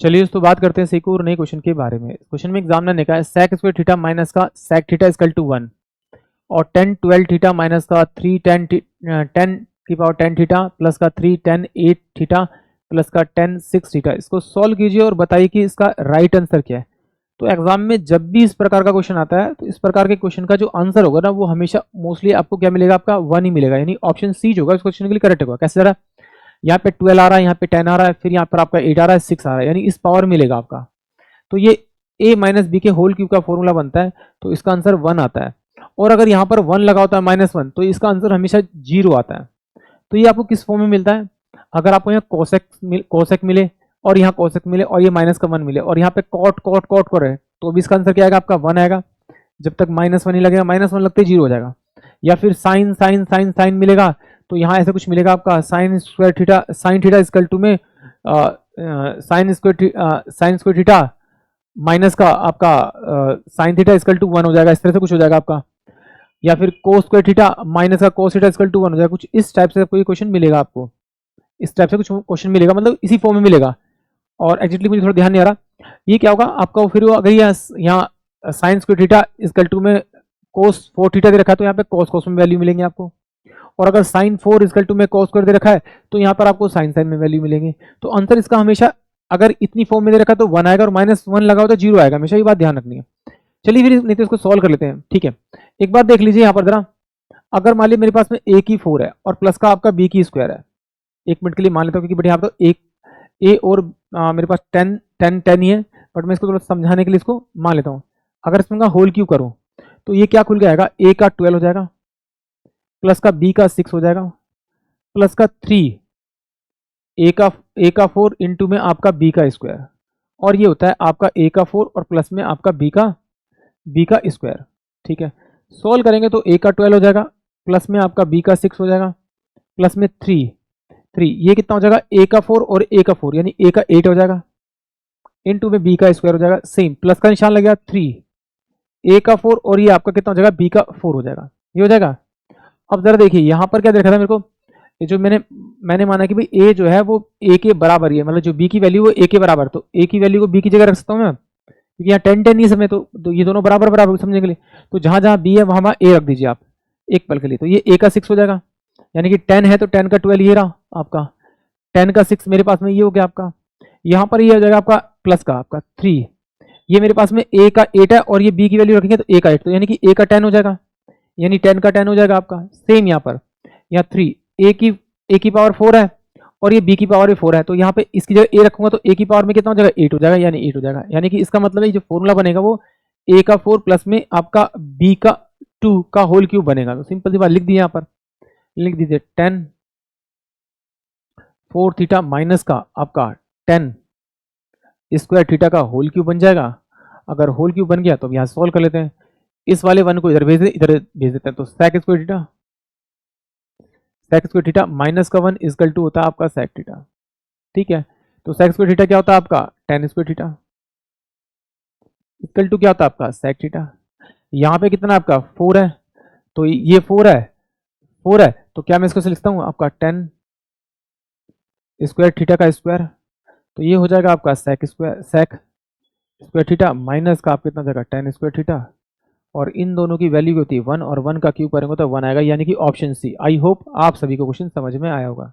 चलिए दोस्तों बात करते हैं एक और नए क्वेश्चन के बारे में। क्वेश्चन में एग्जामिनर ने कहा है sec स्क्वायर थीटा माइनस का sec थीटा इक्वल टू 1 और tan 12 थीटा माइनस का 3 tan 10 की पावर 10 थीटा प्लस का 3 tan 8 थीटा प्लस का tan 6 थीटा। इसको सॉल्व कीजिए और बताइए कि इसका राइट आंसर क्या है। तो एग्जाम में जब भी इस प्रकार का क्वेश्चन आता है तो इस प्रकार के क्वेश्चन का जो आंसर होगा ना वो हमेशा मोस्टली आपको क्या मिलेगा, आपका 1 ही मिलेगा, यानी ऑप्शन सी जो होगा इस क्वेश्चन के लिए करेक्ट होगा। कैसे जरा, यहाँ पे 12 आ रहा है, यहाँ पे 10 आ रहा है, फिर यहाँ पर आपका 8 आ रहा है, 6 आ रहा है, यानी इस पावर मिलेगा आपका। तो ये a माइनस बी के होल क्यूब का फॉर्मूला बनता है, तो इसका आंसर 1 आता है। और अगर यहाँ पर 1 लगा होता है -1 तो इसका आंसर हमेशा 0 आता है। तो ये आपको किस फॉर्म में मिलता है, अगर आपको यहाँ कोसेक मिले और यहाँ कोसेक मिले और ये माइनस का 1 मिले और यहाँ पे कॉट कॉट कॉट करे तो भी इसका आंसर क्या आएगा, आपका 1 आएगा। जब तक -1 ही लगेगा, -1 लगते ही 0 हो जाएगा। या फिर साइन साइन साइन साइन मिलेगा तो यहाँ ऐसा कुछ मिलेगा आपका sine square theta equal to में साइन स्क्वायर थीटा माइनस का आपका साइन थीटा इक्वल टू 1 हो जाएगा, इस तरह से कुछ हो जाएगा आपका। या फिर कोस स्क्वायर थीटा माइनस का कोस थीटा इक्वल टू 1 हो जाएगा, कुछ इस टाइप से कोई क्वेश्चन मिलेगा आपको, इस टाइप से कुछ क्वेश्चन मिलेगा, मतलब इसी फॉर्म में मिलेगा। और एग्जैक्टली मुझे थोड़ा ध्यान नहीं आ रहा ये क्या होगा आपका। फिर अगर यहाँ sine square theta equal to में कोस 4 थीटा दे रखा है तो यहाँ पे कोस कोस में वैल्यू मिलेंगे आपको। और अगर साइन 4 इक्वल टू में कोस स्क्वायर दे रखा है तो यहाँ पर आपको साइन साइन में वैल्यू मिलेंगे। तो आंसर इसका हमेशा अगर इतनी फॉर्म में दे रखा है तो 1 आएगा और -1 लगा हो तो 0 आएगा, हमेशा ये बात ध्यान रखनी है। चलिए फिर नहीं तो इसको सॉल्व कर लेते हैं, ठीक है। एक बात देख लीजिए यहाँ पर जरा, अगर मान लीजिए मेरे पास में a की 4 है और प्लस का आपका b की स्क्वायर है, एक मिनट के लिए मान लेता हूँ क्योंकि बढ़िया, आप तो एक a और मेरे पास 10 ही है, बट मैं इसको थोड़ा समझाने के लिए इसको मान लेता हूँ। अगर इसमें होल क्यूब करूँ तो ये क्या खुल के आएगा, a का 12 हो जाएगा प्लस का b का 6 हो जाएगा प्लस का 3 a का 4 इंटू में आपका b का स्क्वायर, और ये होता है आपका a का 4 और प्लस में आपका b का स्क्वायर, ठीक है। सॉल्व करेंगे तो a का 12 हो जाएगा प्लस में आपका b का 6 हो जाएगा प्लस में 3 ये कितना हो जाएगा, a का 4 और a का 4 यानी a का 8 हो जाएगा इंटू में b का स्क्वायर हो जाएगा, सेम प्लस का निशान लगेगा 3 a का 4 और ये आपका कितना हो जाएगा, b का 4 हो जाएगा, ये हो जाएगा। अब जरा देखिए यहाँ पर क्या देखा था मेरे को, ये जो मैंने माना कि भाई a जो है वो a के बराबर ही है, मतलब जो b की वैल्यू वो a के बराबर, तो a की वैल्यू को b की जगह रख सकता हूँ मैं, क्योंकि यहाँ 10 नहीं समय तो ये दोनों बराबर बराबर समझने के लिए, तो जहां जहां b है वहां a रख दीजिए आप एक पल के लिए। तो ये a का 6 हो जाएगा, यानी कि 10 है तो 10 का 12 ये रहा आपका, 10 का 6 मेरे पास में ये हो गया आपका। यहाँ पर ये हो जाएगा आपका प्लस का आपका 3, ये मेरे पास में a का 8 है और ये b की वैल्यू रखेंगे तो a का 8, तो यानी कि a का 10 हो जाएगा, यानी 10 का 10 हो जाएगा आपका। सेम यहाँ पर यहाँ 3 a की पावर 4 है और ये b की पावर भी 4 है, तो यहाँ पे इसकी जगह a रखूंगा तो a की पावर में कितना हो जाएगा, 8 हो जाएगा, यानी 8 हो जाएगा। यानी कि इसका मतलब है जो फॉर्मूला बनेगा वो a का 4 प्लस में आपका b का 2 का होल क्यूब बनेगा। तो सिंपल सी बात लिख दी यहाँ पर, लिख दीजिए 10 4 थीटा माइनस का आपका 10 स्क्वायर थीटा का होल क्यूब बन जाएगा। अगर होल क्यूब बन गया तो अब यहाँ सॉल्व कर लेते हैं, इस वाले 1 को इधर भेज देते हैं, तो sec स्क्वायर थीटा माइनस का 1 इक्वल टू होता है आपका sec थीटा, ठीक है। तो sec स्क्वायर थीटा क्या होता है आपका, tan square theta equal to क्या होता है आपका sec थीटा। यहाँ पे कितना आपका 4 है, तो ये 4 है तो क्या मैं इसको लिखता हूँ आपका 10 स्क्वायर थीटा का स्क्वायर, तो ये हो जाएगा आपका sec स्क्वायर थीटा माइनस का आपका कितना जाएगा 10 स्क्वायर थीटा, और इन दोनों की वैल्यू होती है 1 और 1 का क्यूब करेंगे तो 1 आएगा, यानी कि ऑप्शन सी। आई होप आप सभी को क्वेश्चन समझ में आया होगा।